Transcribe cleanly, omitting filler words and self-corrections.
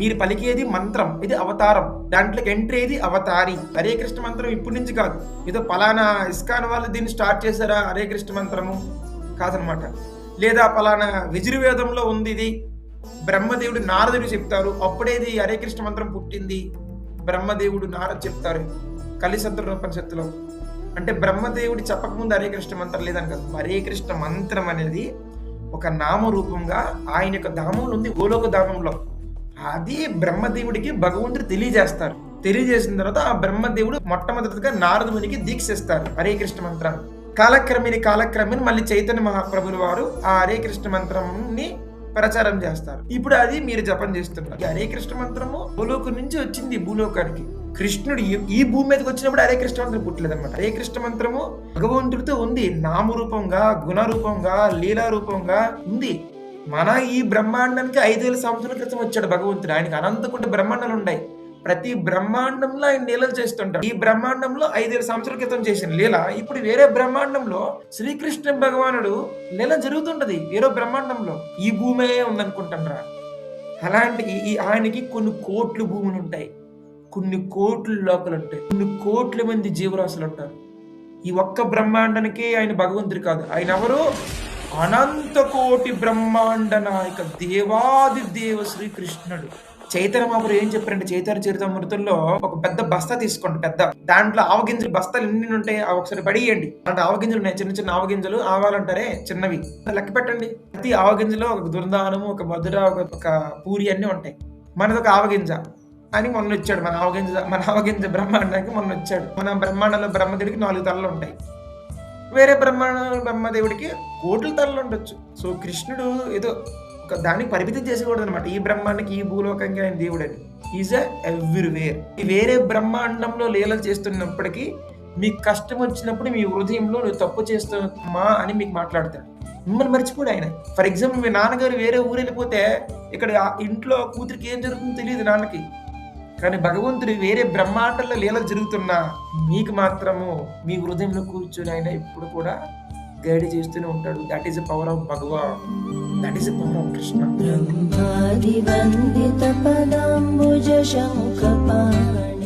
మీరు పలికేది మంత్రం, ఇది అవతారం. దాంట్లోకి ఎంట్రీ ఏది అవతారి. హరే కృష్ణ మంత్రం ఇప్పటి నుంచి కాదు, ఏదో పలానా ఇస్కాన్ వాళ్ళు దీన్ని స్టార్ట్ చేశారా హరే కృష్ణ మంత్రము కాదనమాట. లేదా పలానా యజుర్వేదంలో ఉంది ఇది, బ్రహ్మదేవుడు నారదుడు చెప్తారు అప్పుడేది హరే కృష్ణ మంత్రం పుట్టింది, బ్రహ్మదేవుడు నారదు చెప్తారు కలిసంతరోపనిషత్తులో. అంటే బ్రహ్మదేవుడు చెప్పకముందు హరే కృష్ణ మంత్రం లేదని కాదు. హరే కృష్ణ మంత్రం అనేది ఒక నామరూపంగా ఆయన యొక్క ధామంలో ఉంది, గోలోక ధామంలో. అది బ్రహ్మదేవుడికి భగవంతుడు తెలియజేస్తారు. తెలియజేసిన తర్వాత ఆ బ్రహ్మదేవుడు మొట్టమొదటిగా నారదునికి దీక్షిస్తారు హరే కృష్ణ మంత్రాన్ని. కాలక్రమేణి మళ్ళీ చైతన్య మహాప్రభుల వారు ఆ హరే కృష్ణ మంత్రాన్ని ప్రచారం చేస్తారు. ఇప్పుడు అది మీరు జపం చేస్తున్నారు. హరే కృష్ణ మంత్రము భూలోకం నుంచి వచ్చింది భూలోకానికి. కృష్ణుడు ఈ భూమి మీదకి వచ్చినప్పుడు హరే కృష్ణ మంత్రం పుట్టలేదు అనమాట. హరే కృష్ణ మంత్రము భగవంతుడితో ఉంది, నామరూపంగా, గుణరూపంగా, లీలారూపంగా ఉంది. మన ఈ బ్రహ్మాండానికి 5,000 సంవత్సరాల క్రితం వచ్చాడు భగవంతుడు. ఆయనకి అనంతకుండ బ్రహ్మాండాలు ఉన్నాయి. ప్రతి బ్రహ్మాండంలో ఆయన లీలలు చేస్తుంటాడు. ఈ బ్రహ్మాండంలో 5,000 సంవత్సరాల క్రితం చేసిన లీల ఇప్పుడు వేరే బ్రహ్మాండంలో శ్రీకృష్ణ భగవానుడు లీల జరుగుతుంటది వేరే బ్రహ్మాండంలో. ఈ భూమే ఉందనుకుంటారా? అలాంటి ఆయనకి కొన్ని కోట్ల భూములు ఉంటాయి, కొన్ని కోట్ల లోకలు ఉంటాయి, కొన్ని కోట్ల మంది జీవరాశులు ఉంటారు. ఈ ఒక్క బ్రహ్మాండానికి ఆయన భగవంతుడు కాదు. ఆయన ఎవరు? అనంత కోటి బ్రహ్మాండ నాయక దేవాది దేవ శ్రీకృష్ణుడు. చైతన్య మహాప్రభు ఏం చెప్పారంటే చైతన్య చరితామృతంలో ఒక పెద్ద బస్తా తీసుకోండి, పెద్ద దాంట్లో ఆవగింజలు బస్తాలు ఎన్ని ఉంటాయి అవి ఒకసారి పడియండి. అంటే ఆవగింజలు ఉన్నాయి, చిన్న చిన్న ఆవగింజలు, ఆవాలంటారే చిన్నవి, లెక్క పెట్టండి. ప్రతి ఆవగింజలో ఒక దుర్దానము, ఒక మధుర, ఒక పూరి అన్ని ఉంటాయి. మనది ఒక ఆవగింజ అని మొన్న వచ్చాడు. మన ఆవగింజ బ్రహ్మాండానికి మొన్న వచ్చాడు. మన బ్రహ్మాండంలో బ్రహ్మదేవుడికి 4 తలలు ఉంటాయి, వేరే బ్రహ్మదేవుడికి కోట్ల తలలు ఉండొచ్చు. సో కృష్ణుడు ఏదో ఒక దానికి పరిమితం చేసేకూడదు అనమాట. ఈ బ్రహ్మాండానికి, ఈ భూలోకంగా ఆయన దేవుడు అని. Is everywhere. వేరే బ్రహ్మాండంలో లీలలు చేస్తున్నప్పటికీ మీకు కష్టం వచ్చినప్పుడు మీ హృదయంలో నువ్వు తప్పు చేస్తున్నా అని మీకు మాట్లాడతాడు. మిమ్మల్ని మర్చిపోడు ఆయన. ఫర్ ఎగ్జాంపుల్ మీ నాన్నగారు వేరే ఊరు వెళ్ళిపోతే ఇక్కడ ఇంట్లో కూతురికి ఏం జరుగుతుందో తెలియదు నాన్నకి. కానీ భగవంతుడు వేరే బ్రహ్మాండంలో లీలలు జరుగుతున్నా మీకు మాత్రము మీ హృదయంలో కూర్చొని ఆయన ఇప్పుడు కూడా గైడ్ చేస్తూనే ఉంటాడు. That is the power of Bhagwan, that is the power of Krishna. బ్రహ్మాది వందిత పదాంబుజ శంఖ పాణి